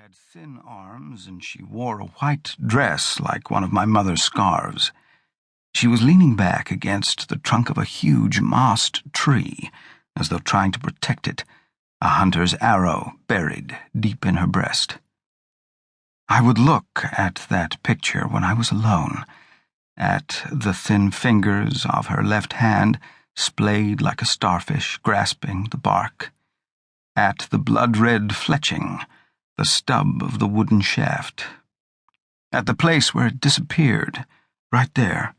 had thin arms, and she wore a white dress like one of my mother's scarves. She was leaning back against the trunk of a huge mossed tree, as though trying to protect it, a hunter's arrow buried deep in her breast. I would look at that picture when I was alone, at the thin fingers of her left hand splayed like a starfish grasping the bark, at the blood-red fletching, the stub of the wooden shaft, at the place where it disappeared, right there,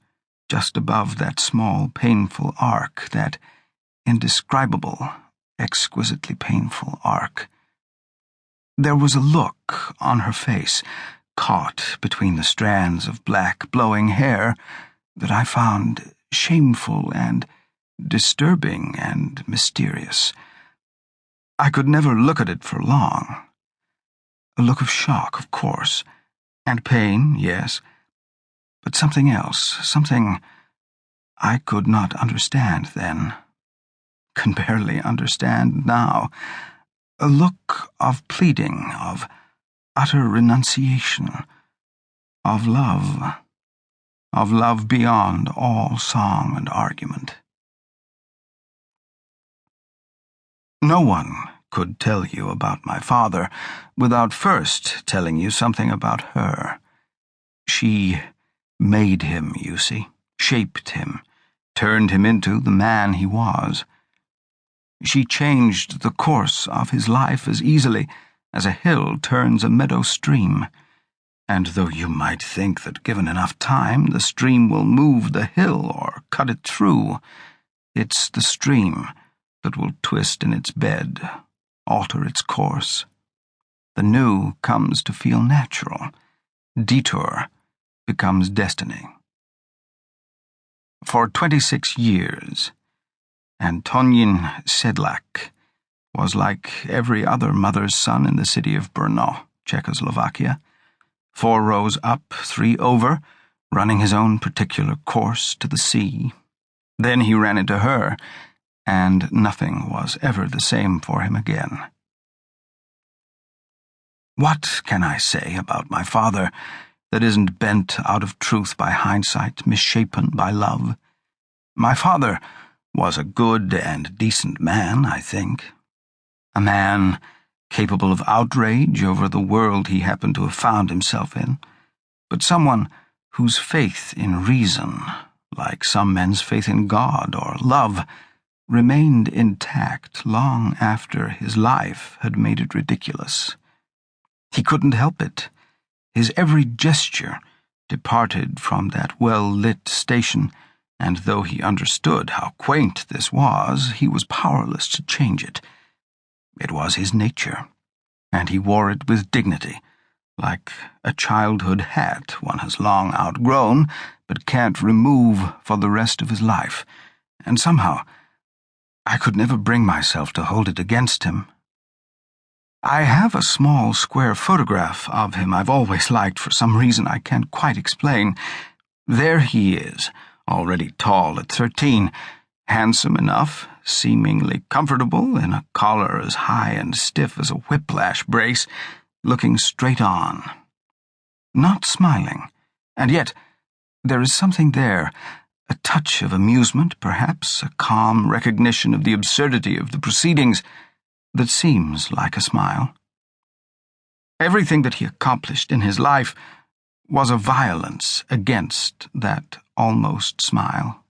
just above that small, painful arc, that indescribable, exquisitely painful arc. There was a look on her face, caught between the strands of black, blowing hair, that I found shameful and disturbing and mysterious. I could never look at it for long. A look of shock, of course, and pain, yes, but something else, something I could not understand then, can barely understand now. A look of pleading, of utter renunciation, of love beyond all song and argument. No one could tell you about my father without first telling you something about her. She made him, you see, shaped him, turned him into the man he was. She changed the course of his life as easily as a hill turns a meadow stream, and though you might think that given enough time the stream will move the hill or cut it through, it's the stream that will twist in its bed, alter its course. The new comes to feel natural. Detour becomes destiny. For 26 years, Antonin Sedlak was like every other mother's son in the city of Brno, Czechoslovakia, 4 rows up, 3 over, running his own particular course to the sea. Then he ran into her, and nothing was ever the same for him again. What can I say about my father that isn't bent out of truth by hindsight, misshapen by love? My father was a good and decent man, I think. A man capable of outrage over the world he happened to have found himself in, but someone whose faith in reason, like some men's faith in God or love, remained intact long after his life had made it ridiculous. He couldn't help it. His every gesture departed from that well-lit station, and though he understood how quaint this was, he was powerless to change it. It was his nature, and he wore it with dignity, like a childhood hat one has long outgrown but can't remove for the rest of his life, and somehow I could never bring myself to hold it against him. I have a small square photograph of him I've always liked for some reason I can't quite explain. There he is, already tall at 13, handsome enough, seemingly comfortable in a collar as high and stiff as a whiplash brace, looking straight on. Not smiling, and yet there is something there, a touch of amusement, perhaps, a calm recognition of the absurdity of the proceedings that seems like a smile. Everything that he accomplished in his life was a violence against that almost smile,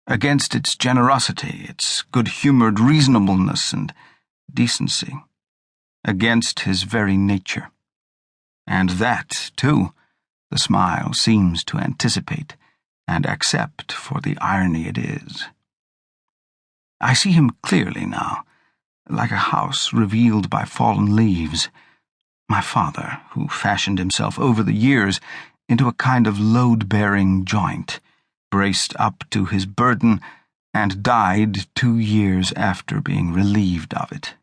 against its generosity, its good-humored reasonableness and decency, against his very nature. And that, too, the smile seems to anticipate and accept for the irony it is. I see him clearly now, like a house revealed by fallen leaves. My father, who fashioned himself over the years into a kind of load-bearing joint, braced up to his burden, and died 2 years after being relieved of it.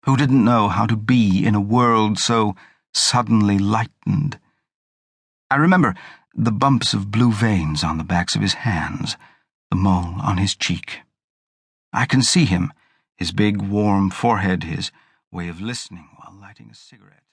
Who didn't know how to be in a world so suddenly lightened? I remember the bumps of blue veins on the backs of his hands, the mole on his cheek. I can see him, his big warm forehead, his way of listening while lighting a cigarette.